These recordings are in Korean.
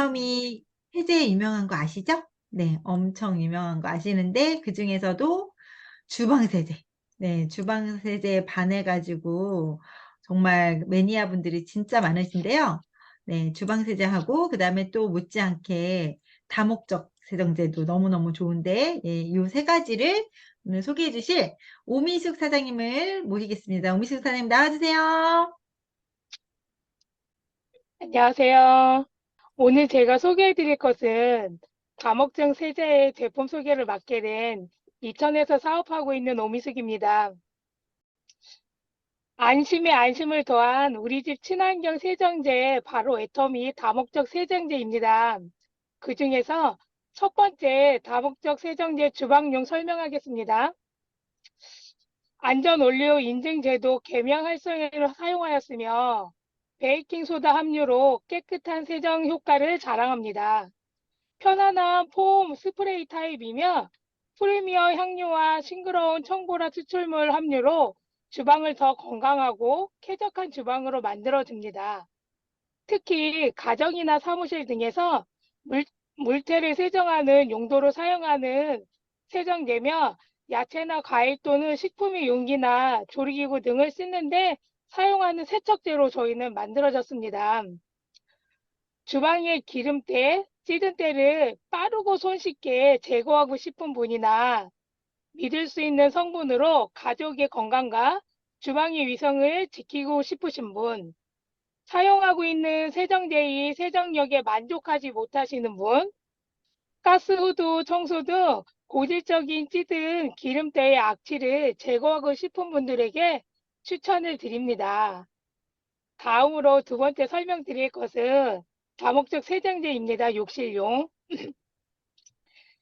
애터미 세제 유명한 거 아시죠? 네, 엄청 유명한 거 아시는데 그 중에서도 주방 세제. 네, 주방 세제에 반해가지고 정말 매니아 분들이 진짜 많으신데요. 네, 주방 세제하고 그다음에 또 못지않게 다목적 세정제도 너무너무 좋은데 예, 이 세 가지를 오늘 소개해 주실 오미숙 사장님을 모시겠습니다. 오미숙 사장님 나와주세요. 안녕하세요. 오늘 제가 소개해 드릴 것은 다목적 세제의 제품 소개를 맡게 된 이천에서 사업하고 있는 오미숙입니다. 안심에 안심을 더한 우리 집 친환경 세정제 바로 애터미 다목적 세정제입니다. 그 중에서 첫 번째 다목적 세정제 주방용 설명하겠습니다. 안전원료 인증제도 계명 활성액을 사용하였으며 베이킹소다 함유로 깨끗한 세정 효과를 자랑합니다. 편안한 폼 스프레이 타입이며 프리미어 향료와 싱그러운 청보라 추출물 함유로 주방을 더 건강하고 쾌적한 주방으로 만들어줍니다. 특히 가정이나 사무실 등에서 물때를 세정하는 용도로 사용하는 세정제며 야채나 과일 또는 식품의 용기나 조리기구 등을 씻는데 사용하는 세척제로 저희는 만들어졌습니다. 주방의 기름때, 찌든 때를 빠르고 손쉽게 제거하고 싶은 분이나 믿을 수 있는 성분으로 가족의 건강과 주방의 위생을 지키고 싶으신 분, 사용하고 있는 세정제의 세정력에 만족하지 못하시는 분, 가스 후드 청소 등 고질적인 찌든 기름때의 악취를 제거하고 싶은 분들에게 추천을 드립니다. 다음으로 두 번째 설명드릴 것은 다목적 세정제입니다. 욕실용.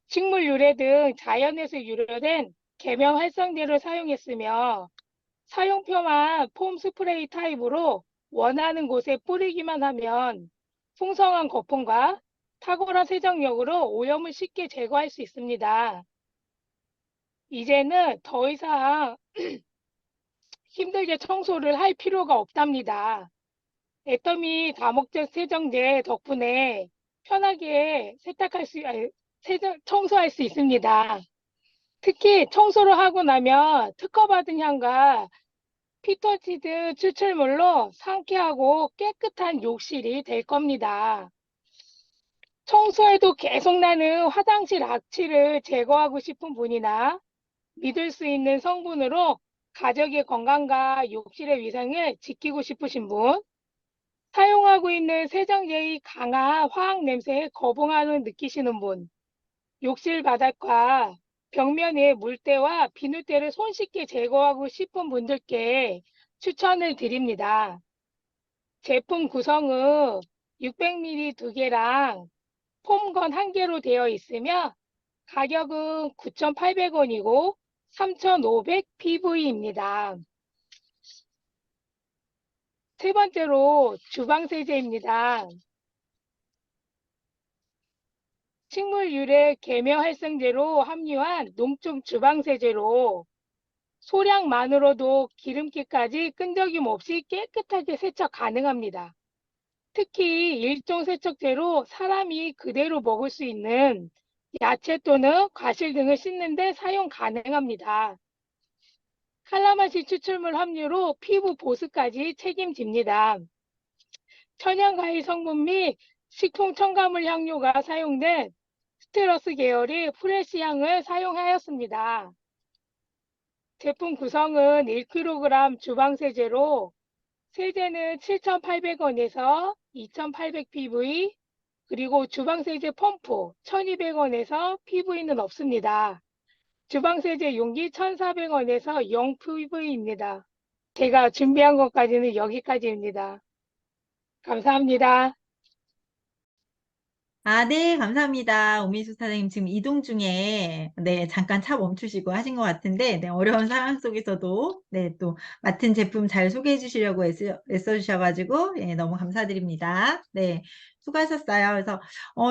식물 유래 등 자연에서 유래된 계명 활성제를 사용했으며 사용표만 폼 스프레이 타입으로 원하는 곳에 뿌리기만 하면 풍성한 거품과 탁월한 세정력으로 오염을 쉽게 제거할 수 있습니다. 이제는 더 이상 힘들게 청소를 할 필요가 없답니다. 애터미 다목적 세정제 덕분에 편하게 청소할 수 있습니다. 특히 청소를 하고 나면 특허받은 향과 피터치드 추출물로 상쾌하고 깨끗한 욕실이 될 겁니다. 청소해도 계속 나는 화장실 악취를 제거하고 싶은 분이나 믿을 수 있는 성분으로 가족의 건강과 욕실의 위생을 지키고 싶으신 분, 사용하고 있는 세정제의 강한 화학 냄새에 거부감을 느끼시는 분, 욕실 바닥과 벽면의 물때와 비누때를 손쉽게 제거하고 싶은 분들께 추천을 드립니다. 제품 구성은 600ml 2개랑 폼건 1개로 되어 있으며 가격은 9,800원이고 3,500 PV입니다. 세 번째로 주방세제입니다. 식물 유래 계면 활성제로 함유한 농축 주방세제로 소량만으로도 기름기까지 끈적임 없이 깨끗하게 세척 가능합니다. 특히 일종 세척제로 사람이 그대로 먹을 수 있는 야채 또는 과실 등을 씻는데 사용 가능합니다. 칼라마시 추출물 함유로 피부 보습까지 책임집니다. 천연과일 성분 및 식품 첨가물 향료가 사용된 스테러스 계열의 프레시 향을 사용하였습니다. 제품 구성은 1kg 주방세제로 세제는 7,800원에서 2,800 PV, 그리고 주방세제 펌프 1,200원에서 PV는 없습니다. 주방세제 용기 1,400원에서 0 PV입니다. 제가 준비한 것까지는 여기까지입니다. 감사합니다. 아, 네, 감사합니다. 오미숙 사장님 지금 이동 중에, 네, 잠깐 차 멈추시고 하신 것 같은데, 네, 어려운 상황 속에서도, 네, 또, 맡은 제품 잘 소개해 주시려고 애써주셔가지고, 예, 너무 감사드립니다. 네, 수고하셨어요. 그래서,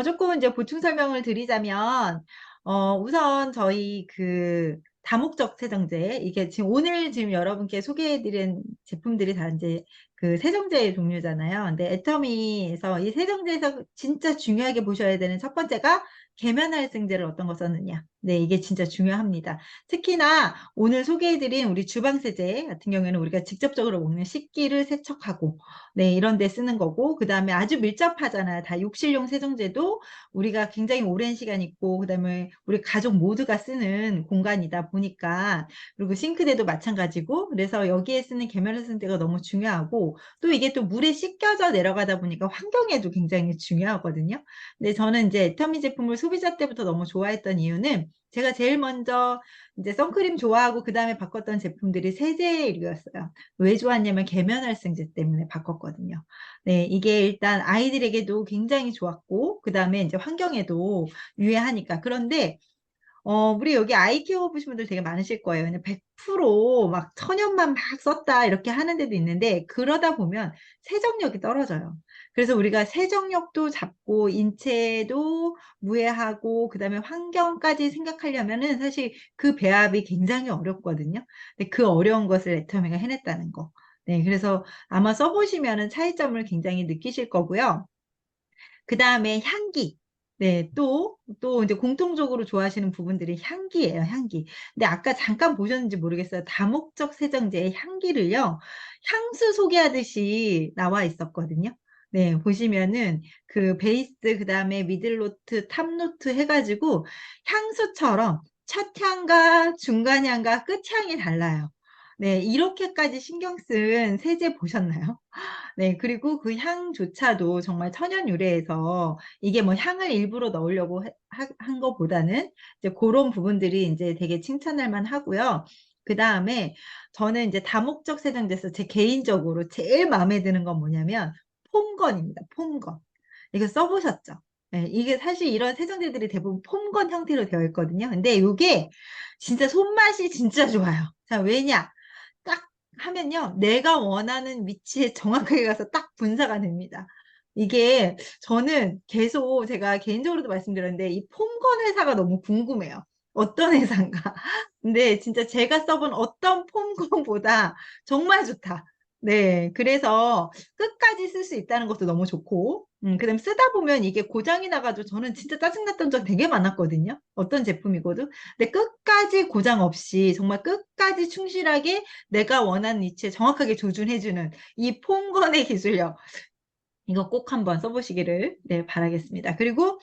조금 이제 보충 설명을 드리자면, 우선 저희 다목적 세정제, 이게 지금 오늘 지금 여러분께 소개해드린 제품들이 다 이제 그 세정제의 종류잖아요. 근데 애터미에서 이 세정제에서 진짜 중요하게 보셔야 되는 첫 번째가 계면활성제를 어떤 거 썼느냐. 네, 이게 진짜 중요합니다. 특히나 오늘 소개해드린 우리 주방세제 같은 경우에는 우리가 직접적으로 먹는 식기를 세척하고, 네, 이런 데 쓰는 거고, 그 다음에 아주 밀접하잖아요. 다 욕실용 세정제도 우리가 굉장히 오랜 시간 있고, 그 다음에 우리 가족 모두가 쓰는 공간이다 보니까, 그리고 싱크대도 마찬가지고, 그래서 여기에 쓰는 계면활성제가 너무 중요하고, 또 이게 또 물에 씻겨져 내려가다 보니까 환경에도 굉장히 중요하거든요. 근데 저는 이제 애터미 제품을 소비자 때부터 너무 좋아했던 이유는 제가 제일 먼저 이제 선크림 좋아하고 그 다음에 바꿨던 제품들이 세제류였어요. 왜 좋았냐면 계면활성제 때문에 바꿨거든요. 네, 이게 일단 아이들에게도 굉장히 좋았고 그 다음에 이제 환경에도 유해하니까. 그런데 우리 여기 아이케어 보신 분들 되게 많으실 거예요. 그냥 100%막 천연만 막 썼다 이렇게 하는 데도 있는데 그러다 보면 세정력이 떨어져요. 그래서 우리가 세정력도 잡고 인체도 무해하고 그다음에 환경까지 생각하려면은 사실 그 배합이 굉장히 어렵거든요. 근데 그 어려운 것을 애터미가 해냈다는 거. 네, 그래서 아마 써보시면은 차이점을 굉장히 느끼실 거고요. 그 다음에 향기. 네, 또 이제 공통적으로 좋아하시는 부분들이 향기예요, 향기. 근데 아까 잠깐 보셨는지 모르겠어요. 다목적 세정제의 향기를요, 향수 소개하듯이 나와 있었거든요. 네, 보시면은 그 베이스, 그 다음에 미들노트, 탑노트 해가지고 향수처럼 첫 향과 중간 향과 끝 향이 달라요. 네, 이렇게까지 신경 쓴 세제 보셨나요? 네, 그리고 그 향조차도 정말 천연 유래해서 이게 뭐 향을 일부러 넣으려고 한 것보다는 이제 그런 부분들이 이제 되게 칭찬할 만하고요. 그 다음에 저는 이제 다목적 세정제에서 제 개인적으로 제일 마음에 드는 건 뭐냐면 폼건입니다. 폼건. 이거 써보셨죠? 네, 이게 사실 이런 세정제들이 대부분 폼건 형태로 되어 있거든요. 근데 이게 진짜 손맛이 진짜 좋아요. 자, 왜냐? 딱 하면요. 내가 원하는 위치에 정확하게 가서 딱 분사가 됩니다. 이게 저는 계속 제가 개인적으로도 말씀드렸는데 이 폼건 회사가 너무 궁금해요. 어떤 회사인가? 근데 진짜 제가 써본 어떤 폼건보다 정말 좋다. 네, 그래서 끝까지 쓸 수 있다는 것도 너무 좋고, 그다음 쓰다 보면 이게 고장이 나가지고 저는 진짜 짜증났던 적 되게 많았거든요. 어떤 제품이거든. 근데 끝까지 고장 없이 정말 끝까지 충실하게 내가 원하는 위치에 정확하게 조준해주는 이 폼건의 기술력. 이거 꼭 한번 써보시기를 네, 바라겠습니다. 그리고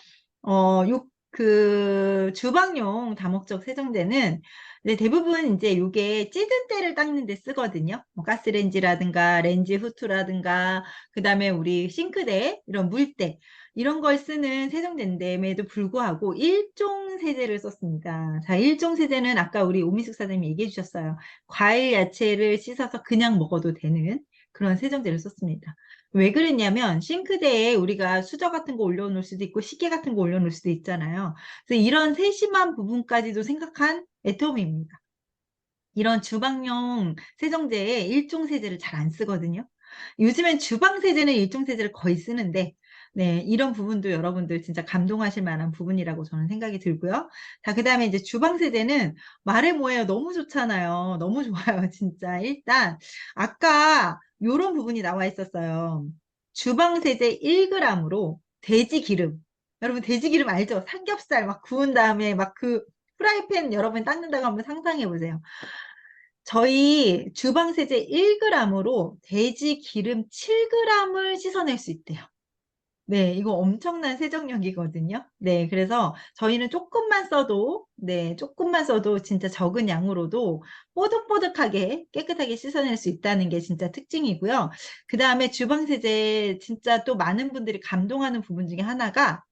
그 주방용 다목적 세정제는 네, 대부분 이제 이게 찌든 때를 닦는 데 쓰거든요. 뭐 가스레인지라든가 렌지 후트라든가 그다음에 우리 싱크대 이런 물때 이런 걸 쓰는 세정제인데에도 불구하고 일종 세제를 썼습니다. 자, 일종 세제는 아까 우리 오미숙 사장님이 얘기해 주셨어요. 과일 야채를 씻어서 그냥 먹어도 되는 그런 세정제를 썼습니다. 왜 그랬냐면 싱크대에 우리가 수저 같은 거 올려놓을 수도 있고 시계 같은 거 올려놓을 수도 있잖아요. 그래서 이런 세심한 부분까지도 생각한 애터미입니다. 이런 주방용 세정제에 일종 세제를 잘 안 쓰거든요. 요즘엔 주방 세제는 일종 세제를 거의 쓰는데 네, 이런 부분도 여러분들 진짜 감동하실 만한 부분이라고 저는 생각이 들고요. 자, 그다음에 이제 주방 세제는 말해 뭐해요. 너무 좋잖아요. 너무 좋아요. 진짜. 일단 아까 요런 부분이 나와 있었어요. 주방 세제 1g으로 돼지 기름. 여러분 돼지 기름 알죠? 삼겹살 막 구운 다음에 막 그 프라이팬 여러분 닦는다고 한번 상상해 보세요. 저희 주방 세제 1g으로 돼지 기름 7g을 씻어낼 수 있대요. 네, 이거 엄청난 세정력이거든요. 네, 그래서 저희는 조금만 써도, 네, 조금만 써도 진짜 적은 양으로도 뽀득뽀득하게 깨끗하게 씻어낼 수 있다는 게 진짜 특징이고요. 그 다음에 주방 세제 진짜 또 많은 분들이 감동하는 부분 중에 하나가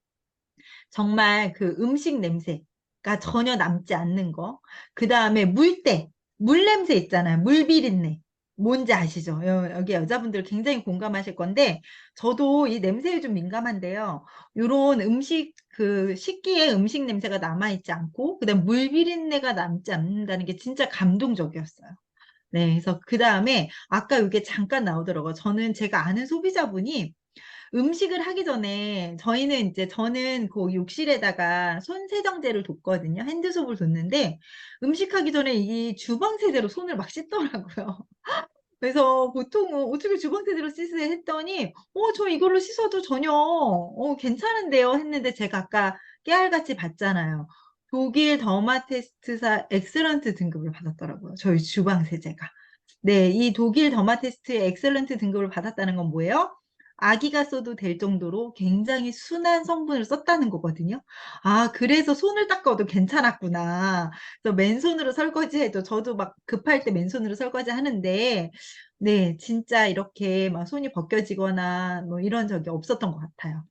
정말 그 음식 냄새가 전혀 남지 않는 거. 그 다음에 물때, 물 냄새 있잖아요. 물 비린내. 뭔지 아시죠? 여기 여자분들 굉장히 공감하실 건데, 저도 이 냄새에 좀 민감한데요. 요런 음식, 그 식기에 음식 냄새가 남아있지 않고, 그 다음 물 비린내가 남지 않는다는 게 진짜 감동적이었어요. 네, 그래서 그 다음에 아까 이게 잠깐 나오더라고요. 저는 제가 아는 소비자분이 음식을 하기 전에 저희는 이제 저는 그 욕실에다가 손 세정제를 뒀거든요. 핸드소을 뒀는데 음식하기 전에 이 주방 세제로 손을 막 씻더라고요. 그래서 보통은 어떻게 주방세제로 씻으세요? 했더니, 저 이걸로 씻어도 전혀, 괜찮은데요? 했는데 제가 아까 깨알같이 봤잖아요. 독일 더마 테스트사 엑셀런트 등급을 받았더라고요. 저희 주방세제가. 네, 이 독일 더마 테스트의 엑셀런트 등급을 받았다는 건 뭐예요? 아기가 써도 될 정도로 굉장히 순한 성분을 썼다는 거거든요. 아, 그래서 손을 닦아도 괜찮았구나. 그래서 맨손으로 설거지해도 저도 막 급할 때 맨손으로 설거지 하는데, 네, 진짜 이렇게 막 손이 벗겨지거나 뭐 이런 적이 없었던 것 같아요.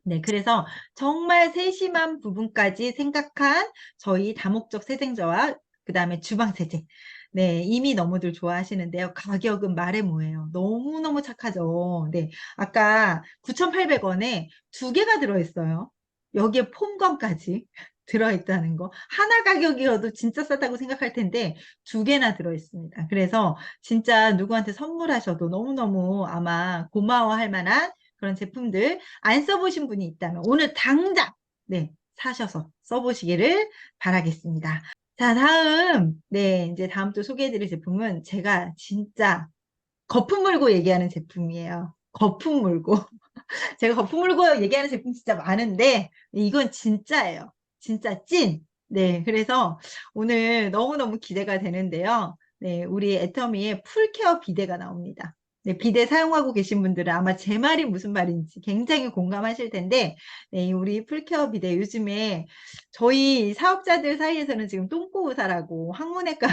네, 그래서 정말 세심한 부분까지 생각한 저희 다목적 세정제와 그다음에 주방 세제. 네, 이미 너무들 좋아하시는데요. 가격은 말해 뭐예요. 너무너무 착하죠. 네, 아까 9,800원에 두 개가 들어있어요. 여기에 폼건까지 들어있다는 거. 하나 가격이어도 진짜 싸다고 생각할 텐데 두 개나 들어있습니다. 그래서 진짜 누구한테 선물하셔도 너무너무 아마 고마워할 만한 그런 제품들 안 써보신 분이 있다면 오늘 당장 네, 사셔서 써보시기를 바라겠습니다. 자, 네, 이제 다음 또 소개해드릴 제품은 제가 진짜 거품 물고 얘기하는 제품이에요. 거품 물고. 제가 거품 물고 얘기하는 제품 진짜 많은데 이건 진짜예요. 진짜 찐. 네, 그래서 오늘 너무너무 기대가 되는데요. 네, 우리 애터미의 풀케어 비데가 나옵니다. 네, 비데 사용하고 계신 분들은 아마 제 말이 무슨 말인지 굉장히 공감하실 텐데, 네, 우리 풀케어 비데 요즘에 저희 사업자들 사이에서는 지금 똥꼬 의사라고 항문외과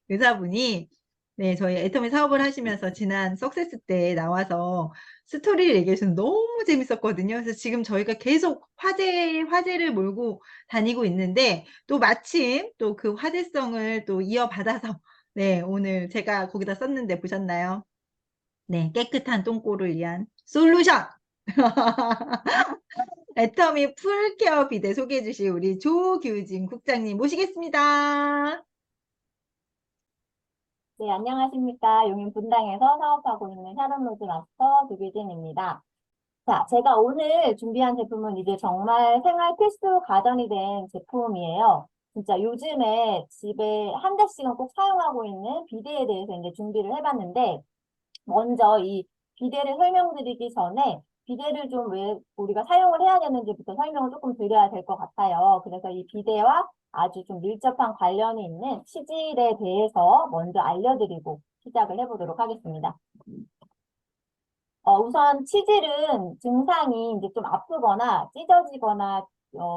의사분이 네, 저희 애터미 사업을 하시면서 지난 석세스 때 나와서 스토리를 얘기해 주셔서 너무 재밌었거든요. 그래서 지금 저희가 계속 화제를 몰고 다니고 있는데 또 마침 또 그 화제성을 또 이어받아서 네, 오늘 제가 거기다 썼는데 보셨나요? 네, 깨끗한 똥꼬를 위한 솔루션! 애터미 풀케어 비데 소개해 주실 우리 조규진 국장님 모시겠습니다. 네, 안녕하십니까. 용인 분당에서 사업하고 있는 샤론로즈 마스터 조규진입니다. 자, 제가 오늘 준비한 제품은 이제 정말 생활 필수 가전이 된 제품이에요. 진짜 요즘에 집에 한 대씩은 꼭 사용하고 있는 비데에 대해서 이제 준비를 해봤는데, 먼저 이 비데를 설명드리기 전에 비데를 좀 왜 우리가 사용을 해야 되는지부터 설명을 조금 드려야 될 것 같아요. 그래서 이 비데와 아주 좀 밀접한 관련이 있는 치질에 대해서 먼저 알려드리고 시작을 해보도록 하겠습니다. 우선 치질은 증상이 이제 좀 아프거나 찢어지거나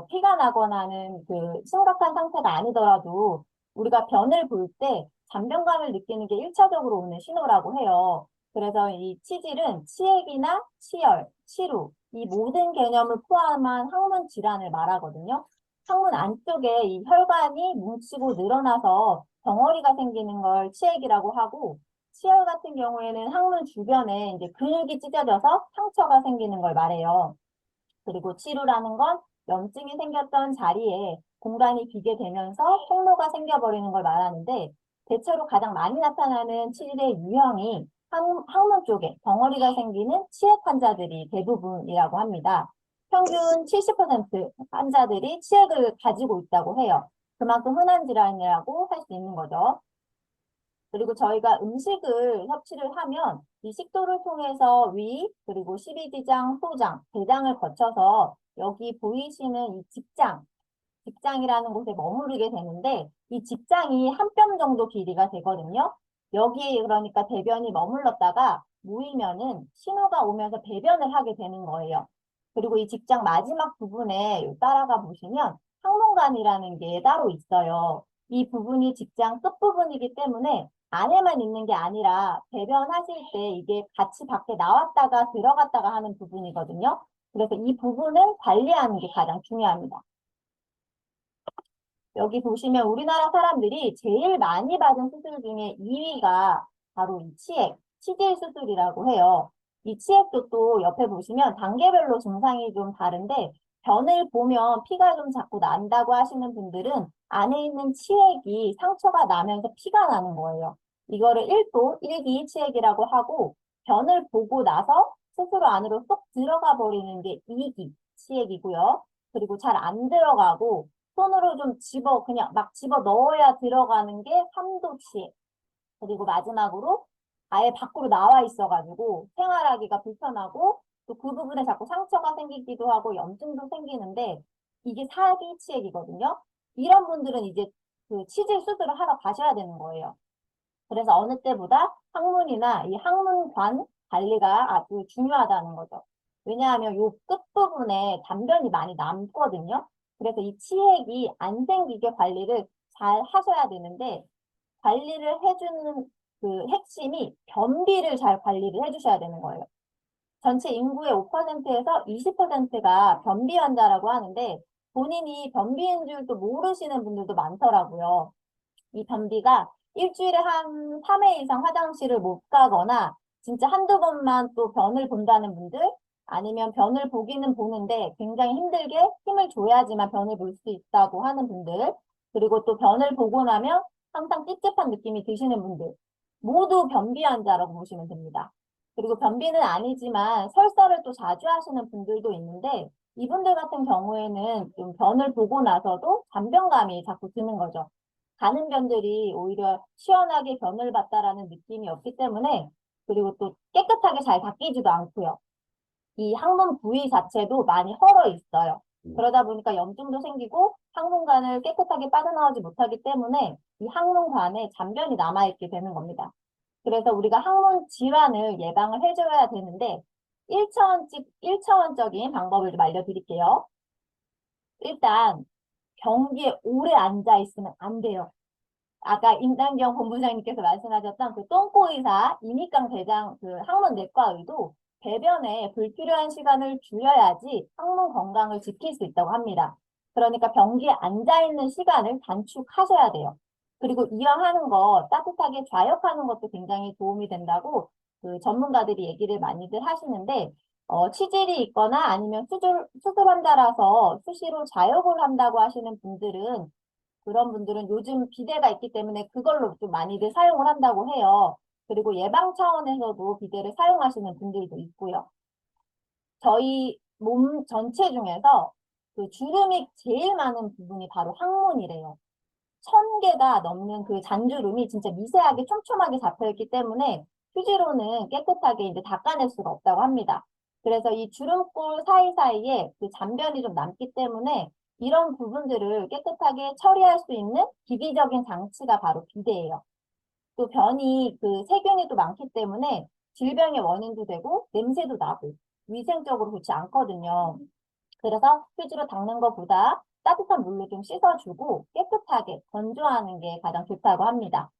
피가 나거나는 그 심각한 상태가 아니더라도 우리가 변을 볼 때 잔변감을 느끼는 게 1차적으로 오는 신호라고 해요. 그래서 이 치질은 치액이나 치열, 치루 이 모든 개념을 포함한 항문 질환을 말하거든요. 항문 안쪽에 이 혈관이 뭉치고 늘어나서 덩어리가 생기는 걸 치액이라고 하고 치열 같은 경우에는 항문 주변에 이제 근육이 찢어져서 상처가 생기는 걸 말해요. 그리고 치루라는 건 염증이 생겼던 자리에 공간이 비게 되면서 통로가 생겨버리는 걸 말하는데 대체로 가장 많이 나타나는 치질의 유형이 항문 쪽에 덩어리가 생기는 치액 환자들이 대부분이라고 합니다. 평균 70% 환자들이 치액을 가지고 있다고 해요. 그만큼 흔한 질환이라고 할 수 있는 거죠. 그리고 저희가 음식을 섭취를 하면 이 식도를 통해서 위, 그리고 십이지장, 소장, 대장을 거쳐서 여기 보이시는 이 직장이라는 곳에 머무르게 되는데 이 직장이 한 뼘 정도 길이가 되거든요. 여기에 그러니까 대변이 머물렀다가 모이면은 신호가 오면서 배변을 하게 되는 거예요. 그리고 이 직장 마지막 부분에 따라가 보시면 항문관이라는 게 따로 있어요. 이 부분이 직장 끝부분이기 때문에 안에만 있는 게 아니라 배변하실 때 이게 같이 밖에 나왔다가 들어갔다가 하는 부분이거든요. 그래서 이 부분을 관리하는 게 가장 중요합니다. 여기 보시면 우리나라 사람들이 제일 많이 받은 수술 중에 2위가 바로 이 치질 수술이라고 해요. 이 치액도 또 옆에 보시면 단계별로 증상이 좀 다른데 변을 보면 피가 좀 자꾸 난다고 하시는 분들은 안에 있는 치액이 상처가 나면서 피가 나는 거예요. 이거를 1도 1기 치액이라고 하고 변을 보고 나서 스스로 안으로 쏙 들어가 버리는 게 2기 치액이고요. 그리고 잘 안 들어가고 손으로 좀 그냥 막 집어 넣어야 들어가는 게 3도 치액. 그리고 마지막으로 아예 밖으로 나와 있어가지고 생활하기가 불편하고 또 그 부분에 자꾸 상처가 생기기도 하고 염증도 생기는데 이게 사기 치액이거든요. 이런 분들은 이제 그 치질 수술을 하러 가셔야 되는 거예요. 그래서 어느 때보다 항문이나 이 항문관 관리가 아주 중요하다는 거죠. 왜냐하면 요 끝부분에 단변이 많이 남거든요. 그래서 이 치액이 안 생기게 관리를 잘 하셔야 되는데 관리를 해주는 그 핵심이 변비를 잘 관리를 해주셔야 되는 거예요. 전체 인구의 5%에서 20%가 변비 환자라고 하는데 본인이 변비인 줄도 모르시는 분들도 많더라고요. 이 변비가 일주일에 한 3회 이상 화장실을 못 가거나 진짜 한두 번만 또 변을 본다는 분들 아니면 변을 보기는 보는데 굉장히 힘들게 힘을 줘야지만 변을 볼 수 있다고 하는 분들 그리고 또 변을 보고 나면 항상 찝찝한 느낌이 드시는 분들 모두 변비 환자라고 보시면 됩니다. 그리고 변비는 아니지만 설사를 또 자주 하시는 분들도 있는데 이분들 같은 경우에는 좀 변을 보고 나서도 잔변감이 자꾸 드는 거죠. 가는 변들이 오히려 시원하게 변을 봤다라는 느낌이 없기 때문에 그리고 또 깨끗하게 잘 닦이지도 않고요. 이 항문 부위 자체도 많이 헐어 있어요. 그러다 보니까 염증도 생기고 항문관을 깨끗하게 빠져나오지 못하기 때문에 이 항문관에 잔변이 남아있게 되는 겁니다. 그래서 우리가 항문 질환을 예방을 해줘야 되는데 1차원적인 방법을 좀 알려드릴게요. 일단 변기에 오래 앉아 있으면 안 돼요. 아까 임단경 본부장님께서 말씀하셨던 그 똥꼬의사 이미강 대장 그 항문내과의도 배변에 불필요한 시간을 줄여야지 항문 건강을 지킬 수 있다고 합니다. 그러니까 변기에 앉아있는 시간을 단축하셔야 돼요. 그리고 이왕하는 거 따뜻하게 좌욕하는 것도 굉장히 도움이 된다고 그 전문가들이 얘기를 많이들 하시는데 치질이 있거나 아니면 수술 환자라서 수시로 좌욕을 한다고 하시는 분들은 그런 분들은 요즘 비데가 있기 때문에 그걸로 좀 많이들 사용을 한다고 해요. 그리고 예방 차원에서도 비데를 사용하시는 분들도 있고요. 저희 몸 전체 중에서 그 주름이 제일 많은 부분이 바로 항문이래요. 1000개가 넘는 그 잔주름이 진짜 미세하게 촘촘하게 잡혀있기 때문에 휴지로는 깨끗하게 이제 닦아낼 수가 없다고 합니다. 그래서 이 주름골 사이사이에 그 잔변이 좀 남기 때문에 이런 부분들을 깨끗하게 처리할 수 있는 기기적인 장치가 바로 비데예요. 또 변이 그 세균이 또 많기 때문에 질병의 원인도 되고 냄새도 나고 위생적으로 좋지 않거든요. 그래서 휴지로 닦는 것보다 따뜻한 물로 좀 씻어주고 깨끗하게 건조하는 게 가장 좋다고 합니다.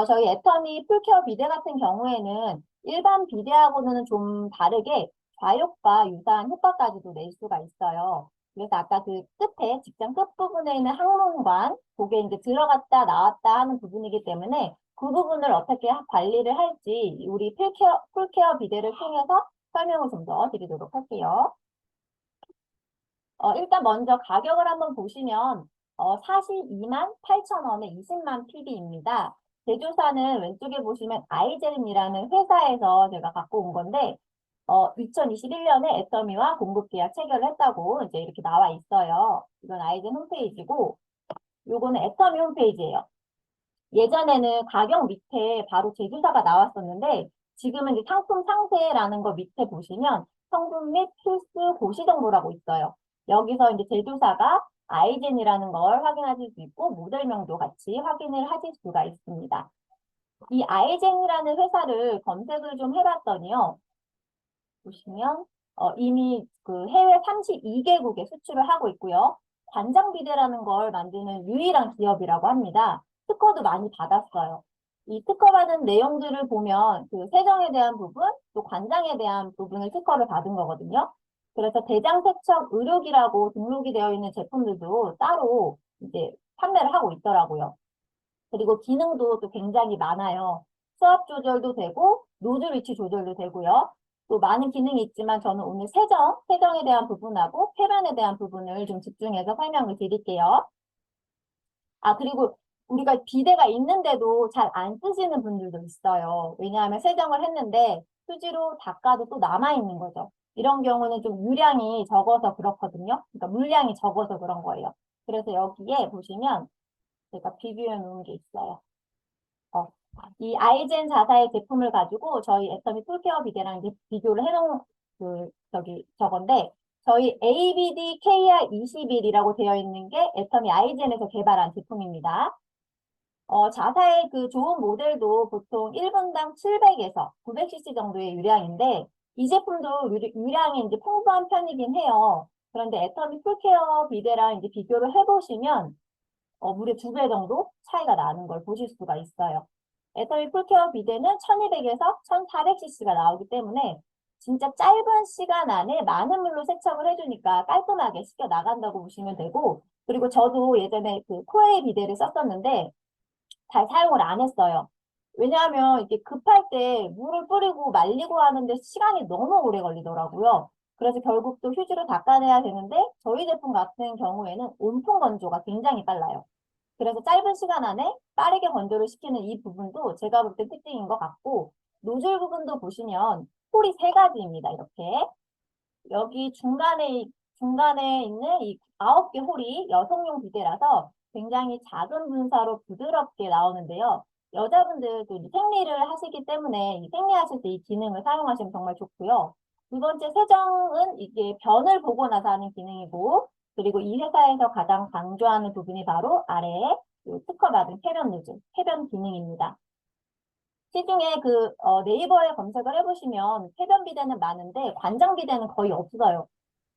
저희 애터미 풀케어 비데 같은 경우에는 일반 비데하고는 좀 다르게 좌욕과 유사한 효과까지도 낼 수가 있어요. 그래서 아까 그 끝에 직장 끝부분에 있는 항문관, 그게 이제 들어갔다 나왔다 하는 부분이기 때문에 그 부분을 어떻게 관리를 할지 우리 풀케어 비데를 통해서 설명을 좀 더 드리도록 할게요. 일단 먼저 가격을 한번 보시면 42만 8천 원에 20만 PB입니다. 제조사는 왼쪽에 보시면 아이젠이라는 회사에서 제가 갖고 온 건데 2021년에 애터미와 공급계약 체결을 했다고 이제 이렇게 나와 있어요. 이건 아이젠 홈페이지고 요거는 애터미 홈페이지예요. 예전에는 가격 밑에 바로 제조사가 나왔었는데 지금은 이제 상품 상세라는 거 밑에 보시면 성분 및 필수 고시 정보라고 있어요. 여기서 이제 제조사가 아이젠이라는 걸 확인하실 수 있고 모델명도 같이 확인을 하실 수가 있습니다. 이 아이젠이라는 회사를 검색을 좀 해봤더니요. 보시면 이미 그 해외 32개국에 수출을 하고 있고요. 관장비데라는 걸 만드는 유일한 기업이라고 합니다. 특허도 많이 받았어요. 이 특허받은 내용들을 보면 그 세정에 대한 부분, 또 관장에 대한 부분을 특허를 받은 거거든요. 그래서 대장세척 의료기라고 등록이 되어 있는 제품들도 따로 이제 판매를 하고 있더라고요. 그리고 기능도 또 굉장히 많아요. 수압 조절도 되고, 노즐 위치 조절도 되고요. 또 많은 기능이 있지만 저는 오늘 세정에 대한 부분하고 폐변에 대한 부분을 좀 집중해서 설명을 드릴게요. 그리고 우리가 비데가 있는데도 잘 안 쓰시는 분들도 있어요. 왜냐하면 세정을 했는데 휴지로 닦아도 또 남아있는 거죠. 이런 경우는 좀 유량이 적어서 그렇거든요. 그러니까 물량이 적어서 그런 거예요. 그래서 여기에 보시면 제가 비교해 놓은 게 있어요. 이 아이젠 자사의 제품을 가지고 저희 애터미 풀케어 비데랑 이제 비교를 해놓은 저건데, 저희 ABD KR21이라고 되어 있는 게 애터미 아이젠에서 개발한 제품입니다. 자사의 그 좋은 모델도 보통 1분당 700에서 900cc 정도의 유량인데, 이 제품도 유량이 이제 풍부한 편이긴 해요. 그런데 애터미 풀케어 비데랑 이제 비교를 해보시면, 무려 2배 정도 차이가 나는 걸 보실 수가 있어요. 애터미 풀케어 비데는 1200에서 1400cc가 나오기 때문에 진짜 짧은 시간 안에 많은 물로 세척을 해주니까 깔끔하게 씻겨 나간다고 보시면 되고, 그리고 저도 예전에 그 코에이 비데를 썼었는데 잘 사용을 안 했어요. 왜냐하면 이게 급할 때 물을 뿌리고 말리고 하는데 시간이 너무 오래 걸리더라고요. 그래서 결국 또 휴지로 닦아내야 되는데 저희 제품 같은 경우에는 온풍 건조가 굉장히 빨라요. 그래서 짧은 시간 안에 빠르게 건조를 시키는 이 부분도 제가 볼 때 특징인 것 같고, 노즐 부분도 보시면 홀이 3가지입니다. 이렇게. 여기 중간에 있는 이 9개 홀이 여성용 비데라서 굉장히 작은 분사로 부드럽게 나오는데요. 여자분들도 이제 생리를 하시기 때문에 이 생리하실 때 이 기능을 사용하시면 정말 좋고요. 2번째 세정은 이게 변을 보고 나서 하는 기능이고, 그리고 이 회사에서 가장 강조하는 부분이 바로 아래에 이 특허받은 쾌변 노즐, 쾌변 기능입니다. 시중에 네이버에 검색을 해보시면 쾌변 비데는 많은데 관장 비데는 거의 없어요.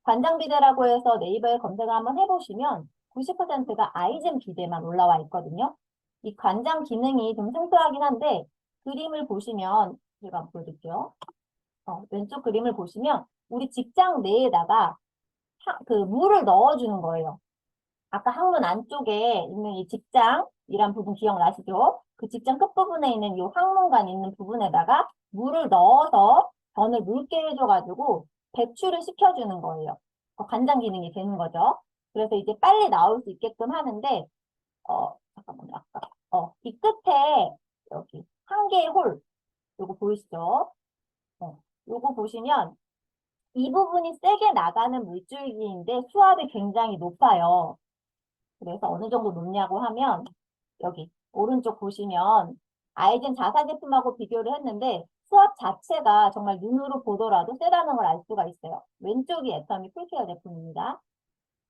관장 비데라고 해서 네이버에 검색을 한번 해보시면 90%가 아이젠 비데만 올라와 있거든요. 이 관장 기능이 좀 생소하긴 한데, 그림을 보시면 제가 한번 보여드릴게요. 왼쪽 그림을 보시면 우리 직장 내에다가 물을 넣어주는 거예요. 아까 항문 안쪽에 있는 이 직장이란 부분 기억나시죠? 그 직장 끝부분에 있는 이 항문관 있는 부분에다가 물을 넣어서 변을 묽게 해줘가지고 배출을 시켜주는 거예요. 관장 기능이 되는 거죠. 그래서 이제 빨리 나올 수 있게끔 하는데, 잠깐만요. 이 끝에 여기 한 개의 홀, 요거 보이시죠? 요거 보시면 이 부분이 세게 나가는 물줄기인데 수압이 굉장히 높아요. 그래서 어느 정도 높냐고 하면 여기 오른쪽 보시면 아이젠 자사 제품하고 비교를 했는데 수압 자체가 정말 눈으로 보더라도 세다는 걸 알 수가 있어요. 왼쪽이 애터미 풀케어 제품입니다.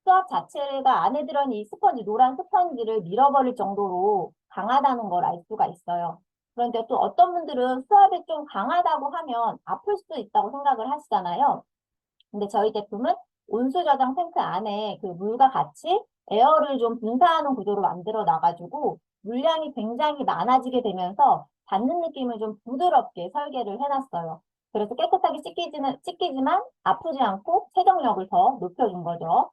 수압 자체가 안에 들어있는 이 스펀지, 노란 스펀지를 밀어버릴 정도로 강하다는 걸 알 수가 있어요. 그런데 또 어떤 분들은 수압이 좀 강하다고 하면 아플 수도 있다고 생각을 하시잖아요. 근데 저희 제품은 온수 저장 탱크 안에 그 물과 같이 에어를 좀 분사하는 구조로 만들어 놔가지고 물량이 굉장히 많아지게 되면서 닿는 느낌을 좀 부드럽게 설계를 해놨어요. 그래서 깨끗하게 씻기지만 아프지 않고 세정력을 더 높여준 거죠.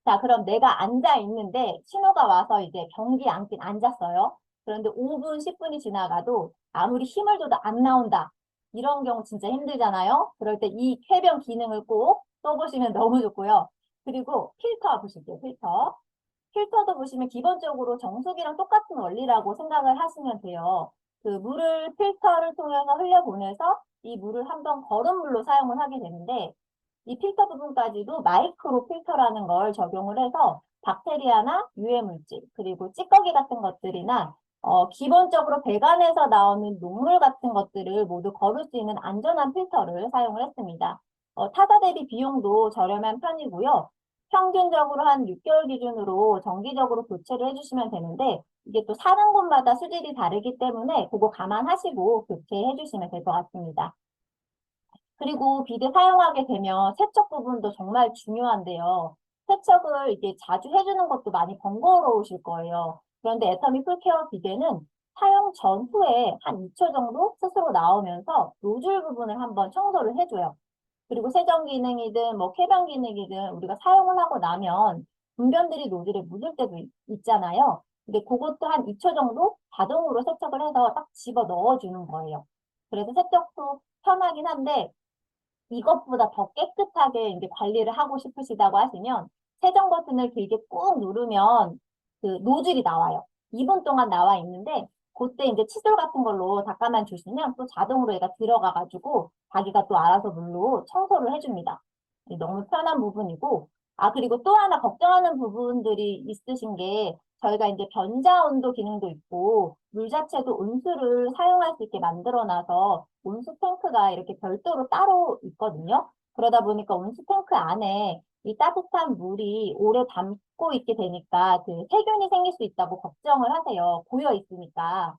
자, 그럼 내가 앉아 있는데 신호가 와서 이제 변기 앉긴 앉았어요. 그런데 5분, 10분이 지나가도 아무리 힘을 줘도 안 나온다. 이런 경우 진짜 힘들잖아요. 그럴 때 이 쾌변 기능을 꼭 써보시면 너무 좋고요. 그리고 필터 보실게요, 필터. 필터도 보시면 기본적으로 정수기랑 똑같은 원리라고 생각을 하시면 돼요. 그 물을 필터를 통해서 흘려보내서 이 물을 한번 거른 물로 사용을 하게 되는데, 이 필터 부분까지도 마이크로 필터라는 걸 적용을 해서 박테리아나 유해물질, 그리고 찌꺼기 같은 것들이나 기본적으로 배관에서 나오는 녹물 같은 것들을 모두 거를 수 있는 안전한 필터를 사용을 했습니다. 타사 대비 비용도 저렴한 편이고요. 평균적으로 한 6개월 기준으로 정기적으로 교체를 해주시면 되는데, 이게 또 사는 곳마다 수질이 다르기 때문에 그거 감안하시고 교체해 주시면 될 것 같습니다. 그리고 비데 사용하게 되면 세척 부분도 정말 중요한데요. 세척을 이게 자주 해주는 것도 많이 번거로우실 거예요. 그런데 애터미 풀케어 비데는 사용 전후에 한 2초 정도 스스로 나오면서 노즐 부분을 한번 청소를 해줘요. 그리고 세정 기능이든 뭐 쾌변 기능이든 우리가 사용을 하고 나면 분변들이 노즐에 묻을 때도 있잖아요. 근데 그것도 한 2초 정도 자동으로 세척을 해서 딱 집어 넣어주는 거예요. 그래서 세척도 편하긴 한데, 이것보다 더 깨끗하게 이제 관리를 하고 싶으시다고 하시면 세정 버튼을 길게 꾹 누르면 그 노즐이 나와요. 2분 동안 나와 있는데 그때 이제 칫솔 같은 걸로 닦아만 주시면 또 자동으로 얘가 들어가가지고 자기가 또 알아서 물로 청소를 해줍니다. 너무 편한 부분이고, 그리고 또 하나 걱정하는 부분들이 있으신 게 저희가 이제 변자 온도 기능도 있고 물 자체도 온수를 사용할 수 있게 만들어놔서 온수 탱크가 이렇게 별도로 따로 있거든요. 그러다 보니까 온수 탱크 안에 이 따뜻한 물이 오래 담고 있게 되니까 그 세균이 생길 수 있다고 걱정을 하세요. 고여 있으니까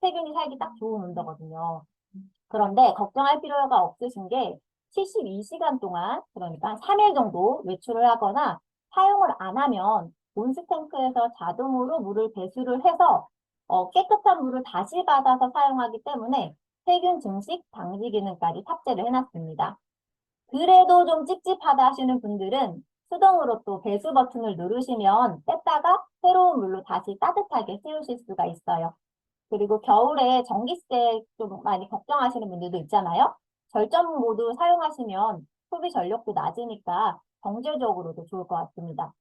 세균이 살기 딱 좋은 온도거든요. 그런데 걱정할 필요가 없으신 게 72시간 동안, 그러니까 한 3일 정도 외출을 하거나 사용을 안 하면 온수탱크에서 자동으로 물을 배수를 해서 깨끗한 물을 다시 받아서 사용하기 때문에 세균 증식 방지 기능까지 탑재를 해놨습니다. 그래도 좀 찝찝하다 하시는 분들은 수동으로 또 배수 버튼을 누르시면 뺐다가 새로운 물로 다시 따뜻하게 채우실 수가 있어요. 그리고 겨울에 전기세 좀 많이 걱정하시는 분들도 있잖아요. 절전 모드 사용하시면 소비 전력도 낮으니까 경제적으로도 좋을 것 같습니다.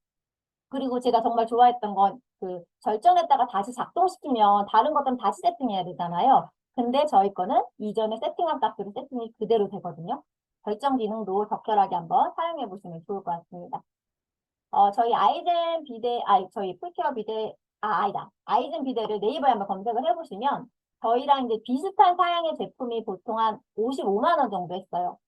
그리고 제가 정말 좋아했던 건 그 절전했다가 다시 작동시키면 다른 것들은 다시 세팅해야 되잖아요. 근데 저희 거는 이전에 세팅한 값으로 세팅이 그대로 되거든요. 절전 기능도 적절하게 한번 사용해 보시면 좋을 것 같습니다. 저희 아이젠 비데, 저희 풀케어 비데, 아니다. 아이젠 비데를 네이버에 한번 검색을 해보시면 저희랑 이제 비슷한 사양의 제품이 보통 한 55만 원 정도 했어요.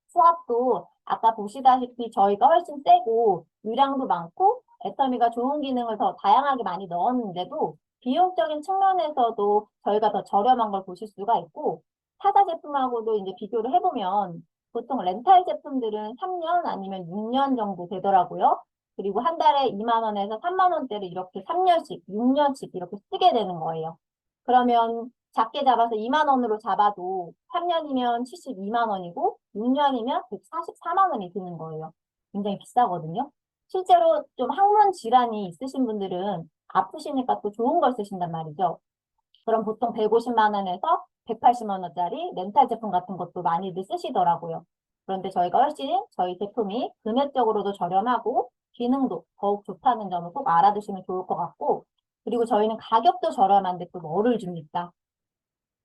수압도 아까 보시다시피 저희가 훨씬 세고 유량도 많고 애터미가 좋은 기능을 더 다양하게 많이 넣었는데도 비용적인 측면에서도 저희가 더 저렴한 걸 보실 수가 있고 타사 제품하고도 이제 비교를 해보면 보통 렌탈 제품들은 3년 아니면 6년 정도 되더라고요. 그리고 한 달에 2만 원에서 3만 원대를 이렇게 3년씩, 6년씩 이렇게 쓰게 되는 거예요. 그러면 작게 잡아서 2만 원으로 잡아도 3년이면 72만 원이고 6년이면 144만 원이 드는 거예요. 굉장히 비싸거든요. 실제로 좀 항문 질환이 있으신 분들은 아프시니까 또 좋은 걸 쓰신단 말이죠. 그럼 보통 150만 원에서 180만 원짜리 렌탈 제품 같은 것도 많이들 쓰시더라고요. 그런데 저희가 훨씬 저희 제품이 금액적으로도 저렴하고 기능도 더욱 좋다는 점을 꼭 알아두시면 좋을 것 같고, 그리고 저희는 가격도 저렴한데 또 뭐를 줍니까?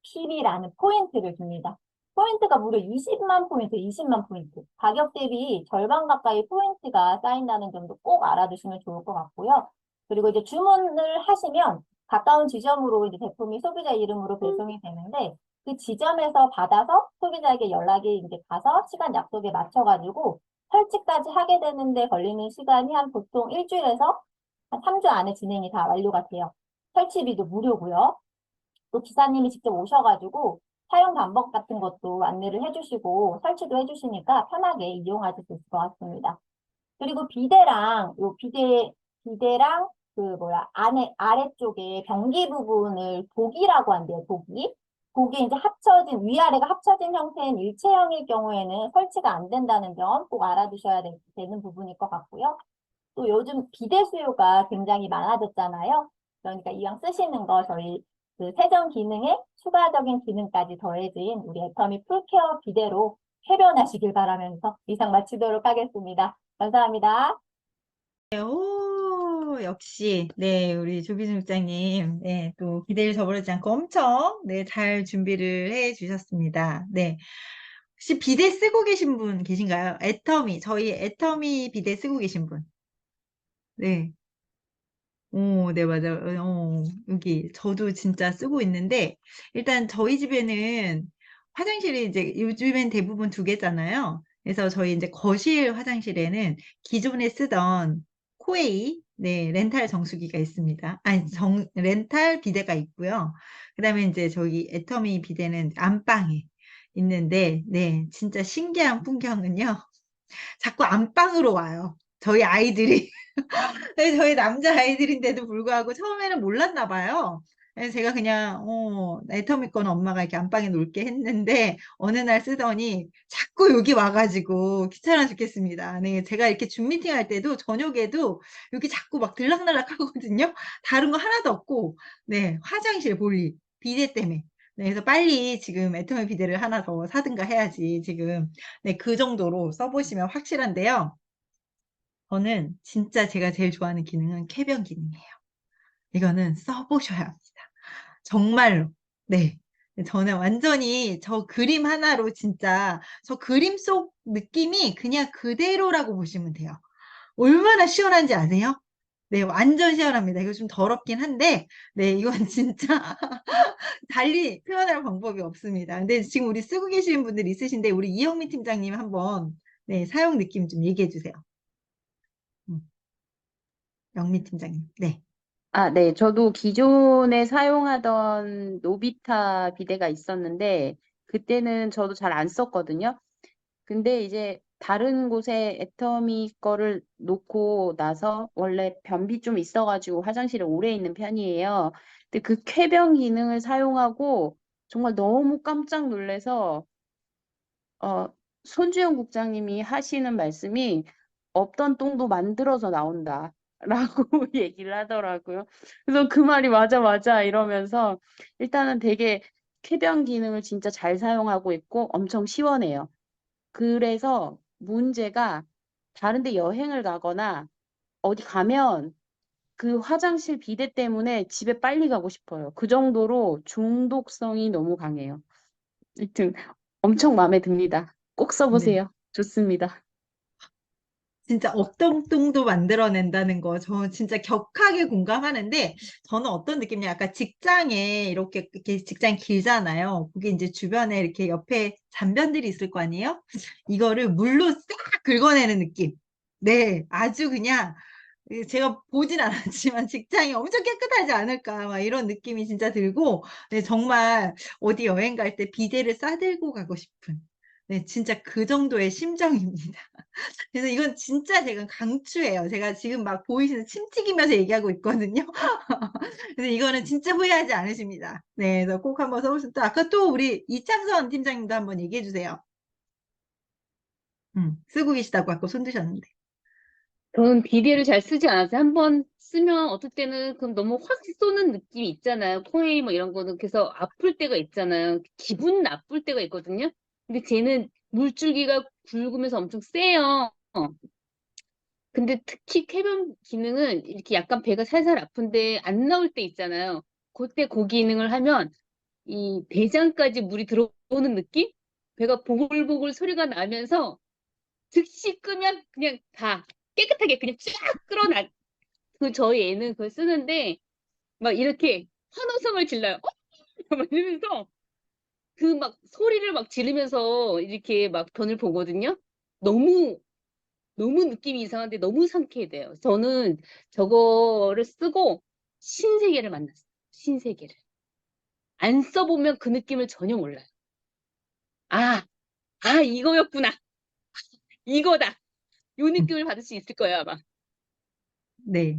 PB라는 포인트를 줍니다. 포인트가 무려 20만 포인트, 20만 포인트. 가격 대비 절반 가까이 포인트가 쌓인다는 점도 꼭 알아두시면 좋을 것 같고요. 그리고 이제 주문을 하시면 가까운 지점으로 이제 제품이 소비자 이름으로 배송이 되는데 그 지점에서 받아서 소비자에게 연락이 이제 가서 시간 약속에 맞춰가지고 설치까지 하게 되는데 걸리는 시간이 한 보통 일주일에서 한 3주 안에 진행이 다 완료가 돼요. 설치비도 무료고요. 또 기사님이 직접 오셔가지고 사용 방법 같은 것도 안내를 해주시고 설치도 해주시니까 편하게 이용하실 수 있을 것 같습니다. 그리고 비데랑 아래쪽에 변기 부분을 독이라고 한대요, 독이. 그게 이제 위아래가 합쳐진 형태인 일체형일 경우에는 설치가 안 된다는 점 꼭 알아두셔야 되는 부분일 것 같고요. 또 요즘 비데 수요가 굉장히 많아졌잖아요. 그러니까 이왕 쓰시는 거 저희 그 세정 기능에 추가적인 기능까지 더해진 우리 애터미 풀케어 비데로 쾌변하시길 바라면서 이상 마치도록 하겠습니다. 감사합니다. 오, 역시, 네, 우리 조기준 국장님, 네, 또 기대를 저버리지 않고 엄청, 네, 잘 준비를 해 주셨습니다. 네. 혹시 비데 쓰고 계신 분 계신가요? 저희 애터미 비데 쓰고 계신 분. 네. 오, 네, 맞아요. 여기, 저도 진짜 쓰고 있는데, 일단 저희 집에는 화장실이 이제 요즘엔 대부분 두 개잖아요. 그래서 저희 이제 거실 화장실에는 기존에 쓰던 코웨이, 네, 렌탈 정수기가 있습니다. 아니, 렌탈 비데가 있고요. 그 다음에 이제 저기 애터미 비데는 안방에 있는데, 네, 진짜 신기한 풍경은요. 자꾸 안방으로 와요. 저희 아이들이. 저희 남자아이들인데도 불구하고 처음에는 몰랐나 봐요. 그래서 제가 그냥 애터미 거는 엄마가 이렇게 안방에 놓을게 했는데 어느 날 쓰더니 자꾸 여기 와가지고 귀찮아 죽겠습니다. 네, 제가 이렇게 줌 미팅 할 때도 저녁에도 여기 자꾸 막 들락날락 하거든요. 다른 거 하나도 없고, 네, 화장실 볼일 비데 때문에. 네, 그래서 빨리 지금 애터미 비데를 하나 더 사든가 해야지 지금. 네, 그 정도로 써보시면 확실한데요. 저는 진짜 제가 제일 좋아하는 기능은 쾌변 기능이에요. 이거는 써보셔야 합니다. 정말로. 네. 저는 완전히 저 그림 하나로 진짜 저 그림 속 느낌이 그냥 그대로라고 보시면 돼요. 얼마나 시원한지 아세요? 네, 완전 시원합니다. 이거 좀 더럽긴 한데, 네, 이건 진짜 달리 표현할 방법이 없습니다. 근데 지금 우리 쓰고 계시는 분들 있으신데, 우리 이영미 팀장님 한번, 네, 사용 느낌 좀 얘기해 주세요. 영미 팀장님. 네. 아, 네. 저도 기존에 사용하던 노비타 비데가 있었는데, 그때는 저도 잘 안 썼거든요. 근데 이제 다른 곳에 애터미 거를 놓고 나서 원래 변비 좀 있어가지고 화장실에 오래 있는 편이에요. 근데 그 쾌변 기능을 사용하고 정말 너무 깜짝 놀라서 어, 손주영 국장님이 하시는 말씀이 없던 똥도 만들어서 나온다. 라고 얘기를 하더라고요. 그래서 그 말이 맞아, 맞아 이러면서 일단은 되게 쾌변 기능을 진짜 잘 사용하고 있고 엄청 시원해요. 그래서 문제가 다른데 여행을 가거나 어디 가면 그 화장실 비데 때문에 집에 빨리 가고 싶어요. 그 정도로 중독성이 너무 강해요. 하여튼 엄청 마음에 듭니다. 꼭 네. 써보세요. 좋습니다. 진짜 없던 똥도 만들어낸다는 거, 저 진짜 격하게 공감하는데, 저는 어떤 느낌이냐, 아까 직장에 이렇게 직장 길잖아요. 그게 이제 주변에 이렇게 옆에 잔변들이 있을 거 아니에요? 이거를 물로 싹 긁어내는 느낌. 네, 아주 그냥, 제가 보진 않았지만 직장이 엄청 깨끗하지 않을까, 막 이런 느낌이 진짜 들고, 네, 정말 어디 여행 갈 때 비데를 싸들고 가고 싶은, 네, 진짜 그 정도의 심정입니다. 그래서 이건 진짜 제가 강추해요. 제가 지금 막 보이시는 침 튀기면서 얘기하고 있거든요. 그래서 이거는 진짜 후회하지 않으십니다. 네, 그래서 꼭 한번 써보시면 또 아까 또 우리 이창선 팀장님도 한번 얘기해 주세요. 쓰고 계시다고 아까 손 드셨는데. 저는 비데를 잘 쓰지 않아서 한 번 쓰면 어떨 때는 그럼 너무 확 쏘는 느낌이 있잖아요. 코에 뭐 이런 거는 그래서 아플 때가 있잖아요. 기분 나쁠 때가 있거든요. 근데 쟤는 물줄기가 굵으면서 엄청 세요. 근데 특히 쾌변 기능은 이렇게 약간 배가 살살 아픈데 안 나올 때 있잖아요. 그때 그 기능을 하면 이 대장까지 물이 들어오는 느낌? 배가 보글보글 소리가 나면서 즉시 끄면 그냥 다 깨끗하게 그냥 쫙 끌어나. 그 저희 애는 그걸 쓰는데 막 이렇게 환호성을 질러요. 막 이러면서 그 막 소리를 막 지르면서 이렇게 막 변을 보거든요. 너무 너무 느낌이 이상한데 너무 상쾌해요. 저는 저거를 쓰고 신세계를 만났어요. 신세계를. 안 써보면 그 느낌을 전혀 몰라요. 아, 이거였구나. 이거다. 요 느낌을 받을 수 있을 거예요, 아마. 네,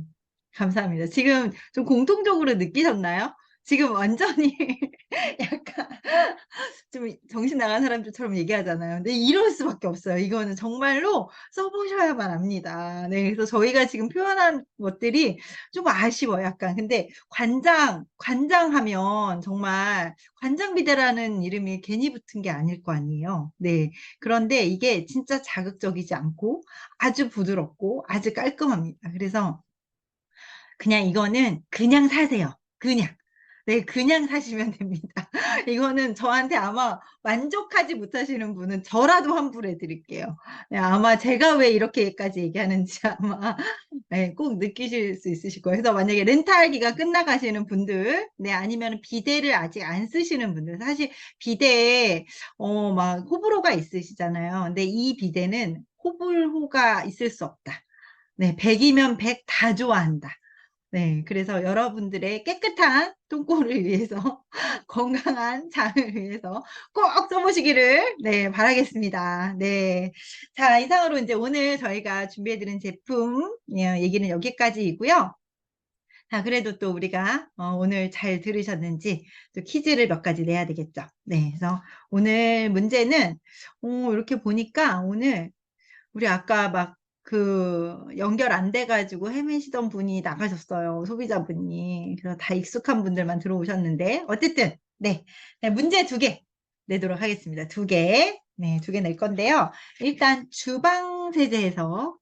감사합니다. 지금 좀 공통적으로 느끼셨나요? 지금 완전히 약간 좀 정신 나간 사람들처럼 얘기하잖아요. 근데 이럴 수밖에 없어요. 이거는 정말로 써보셔야만 압니다. 네, 그래서 저희가 지금 표현한 것들이 좀 아쉬워요. 약간. 근데 관장하면 정말 관장비대라는 이름이 괜히 붙은 게 아닐 거 아니에요. 네. 그런데 이게 진짜 자극적이지 않고 아주 부드럽고 아주 깔끔합니다. 그래서 그냥 이거는 그냥 사세요. 그냥. 네, 그냥 사시면 됩니다. 이거는 저한테 아마 만족하지 못하시는 분은 저라도 환불해 드릴게요. 네, 아마 제가 왜 이렇게까지 얘기하는지 아마 네, 꼭 느끼실 수 있으실 거예요. 그래서 만약에 렌탈기가 끝나가시는 분들, 네, 아니면 비데를 아직 안 쓰시는 분들, 사실 비데에, 막 호불호가 있으시잖아요. 근데 이 비데는 호불호가 있을 수 없다. 네, 100이면 100 다 좋아한다. 네, 그래서 여러분들의 깨끗한 똥꼬를 위해서, 건강한 장을 위해서 꼭 써보시기를, 네, 바라겠습니다. 네. 자, 이상으로 이제 오늘 저희가 준비해드린 제품, 얘기는 여기까지이고요. 자, 그래도 또 우리가 오늘 잘 들으셨는지 또 퀴즈를 몇 가지 내야 되겠죠. 네, 그래서 오늘 문제는, 이렇게 보니까 오늘 우리 아까 막 연결 안 돼가지고 헤매시던 분이 나가셨어요. 소비자분이. 그래서 다 익숙한 분들만 들어오셨는데. 어쨌든, 네. 네, 문제 두 개 내도록 하겠습니다. 두 개. 네, 두 개 낼 건데요. 일단 주방세제에서,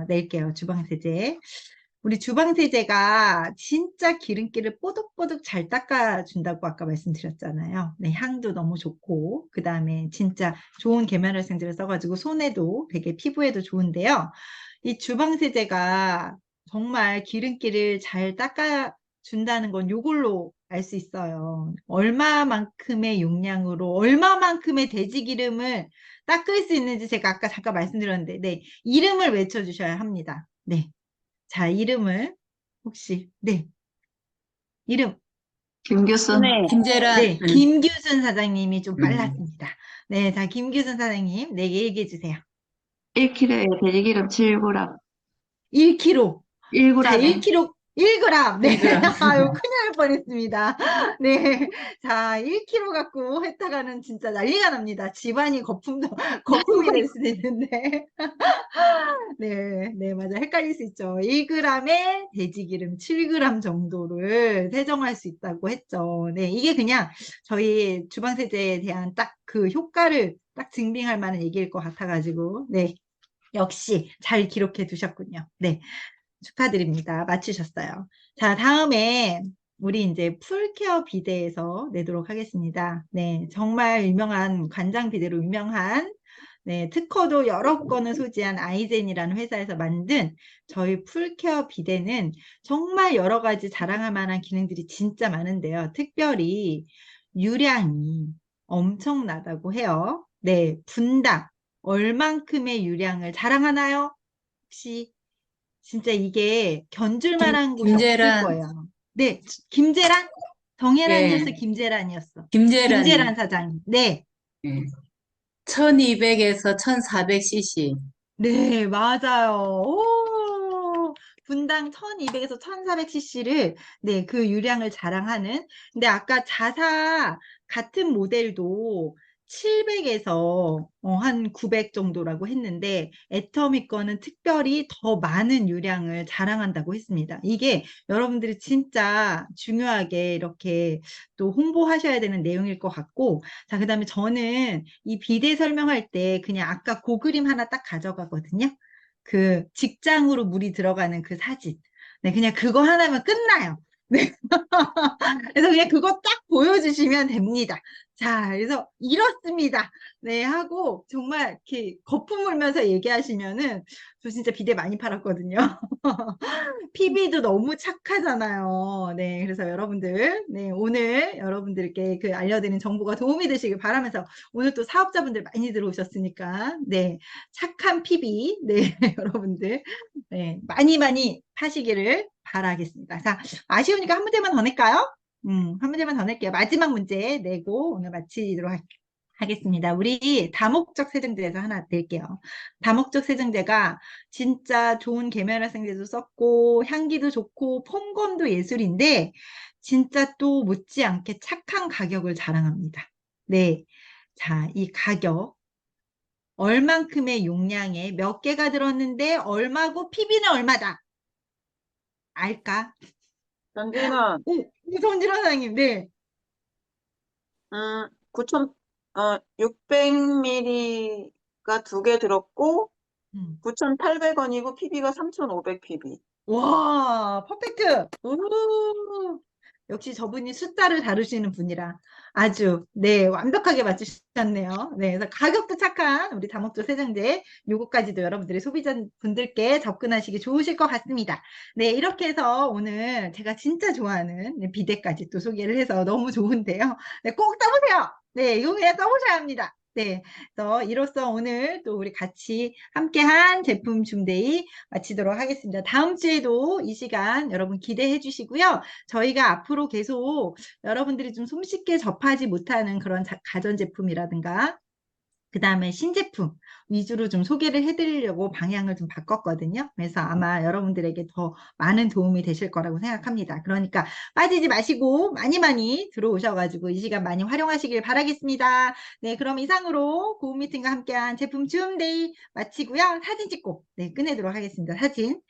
낼게요. 주방세제. 우리 주방세제가 진짜 기름기를 뽀득뽀득 잘 닦아준다고 아까 말씀드렸잖아요. 네, 향도 너무 좋고, 그 다음에 진짜 좋은 계면활성제를 써가지고 손에도 되게 피부에도 좋은데요. 이 주방세제가 정말 기름기를 잘 닦아준다는 건 요걸로 알 수 있어요. 얼마만큼의 용량으로, 얼마만큼의 돼지 기름을 닦을 수 있는지 제가 아까 잠깐 말씀드렸는데, 네, 이름을 외쳐주셔야 합니다. 네. 자, 이름을 혹시, 네, 이름. 김교순, 네. 김재란, 네, 김규순 사장님이 좀 음. 빨랐습니다. 네, 자, 김규순 사장님, 네, 얘기해 주세요. 1kg에 돼지기름 7g, 1kg. 자, 1g에 1kg, 1g. 네. 1g. 아유, 큰일 날 뻔했습니다. 네. 자, 1kg 갖고 했다가는 진짜 난리가 납니다. 집안이 거품이 될 수도 있는데. 네, 네, 맞아. 헷갈릴 수 있죠. 1g에 돼지기름 7g 정도를 세정할 수 있다고 했죠. 네, 이게 그냥 저희 주방세제에 대한 딱 그 효과를 딱 증빙할 만한 얘기일 것 같아가지고, 네. 역시 잘 기록해 두셨군요. 네. 축하드립니다. 맞추셨어요. 자, 다음에 우리 이제 풀케어 비데에서 내도록 하겠습니다. 네, 정말 유명한 관장 비데로 유명한 네, 특허도 여러 건을 소지한 아이젠이라는 회사에서 만든 저희 풀케어 비데는 정말 여러 가지 자랑할 만한 기능들이 진짜 많은데요. 특별히 유량이 엄청나다고 해요. 네, 분당 얼만큼의 유량을 자랑하나요? 혹시 진짜 이게 견줄 만한 곳이 없을 김재란. 거예요. 네, 김재란? 정혜란이었어, 예. 김재란이었어. 김재란이 김재란 사장님. 네, 1200에서 1400cc. 네, 맞아요. 오, 분당 1200에서 1400cc를, 네, 그 유량을 자랑하는. 근데 아까 자사 같은 모델도 700에서 한 900 정도라고 했는데, 애터미 거는 특별히 더 많은 유량을 자랑한다고 했습니다. 이게 여러분들이 진짜 중요하게 이렇게 또 홍보하셔야 되는 내용일 것 같고, 자, 그 다음에 저는 이 비대 설명할 때 그냥 아까 그 그림 하나 딱 가져가거든요. 그 직장으로 물이 들어가는 그 사진. 네, 그냥 그거 하나면 끝나요. 네. 그래서 그냥 그거 딱 보여주시면 됩니다. 자, 그래서 이렇습니다. 네, 하고 정말 이렇게 거품 물면서 얘기하시면은 저 진짜 비대 많이 팔았거든요. PB도 너무 착하잖아요. 네, 그래서 여러분들, 네, 오늘 여러분들께 그 알려드린 정보가 도움이 되시길 바라면서 오늘 또 사업자분들 많이 들어오셨으니까, 네, 착한 PB, 네, 여러분들, 네, 많이 많이 파시기를 바라겠습니다. 자, 아쉬우니까 한 문제만 더 낼까요? 한 문제만 더 낼게요. 마지막 문제 내고 오늘 마치도록 하겠습니다. 우리 다목적 세정제에서 하나 낼게요. 다목적 세정제가 진짜 좋은 계면활성제도 썼고 향기도 좋고 폼감도 예술인데 진짜 또 못지않게 착한 가격을 자랑합니다. 네, 자, 이 가격 얼만큼의 용량에 몇 개가 들었는데 얼마고 PB는 얼마다? 알까? 전진은 정진원 사장님, 네. 600ml가 2개 들었고 음. 9,800원이고 PB가 3,500 PB. 와, 퍼펙트. 오, 역시 저분이 숫자를 다루시는 분이라 아주, 네, 완벽하게 맞추셨네요. 네, 그래서 가격도 착한 우리 다목적 세정제, 요거까지도 여러분들이 소비자분들께 접근하시기 좋으실 것 같습니다. 네, 이렇게 해서 오늘 제가 진짜 좋아하는 네, 비데까지 또 소개를 해서 너무 좋은데요. 네, 꼭 써보세요. 네, 이거 그냥 써보셔야 합니다. 네, 그래서 이로써 오늘 또 우리 같이 함께한 제품 줌데이 마치도록 하겠습니다. 다음 주에도 이 시간 여러분 기대해 주시고요. 저희가 앞으로 계속 여러분들이 좀 손쉽게 접하지 못하는 그런 가전제품이라든가 그 다음에 신제품 위주로 좀 소개를 해드리려고 방향을 좀 바꿨거든요. 그래서 아마 여러분들에게 더 많은 도움이 되실 거라고 생각합니다. 그러니까 빠지지 마시고 많이 많이 들어오셔가지고 이 시간 많이 활용하시길 바라겠습니다. 네, 그럼 이상으로 고운 미팅과 함께한 제품 줌데이 마치고요. 사진 찍고 네, 끝내도록 하겠습니다. 사진.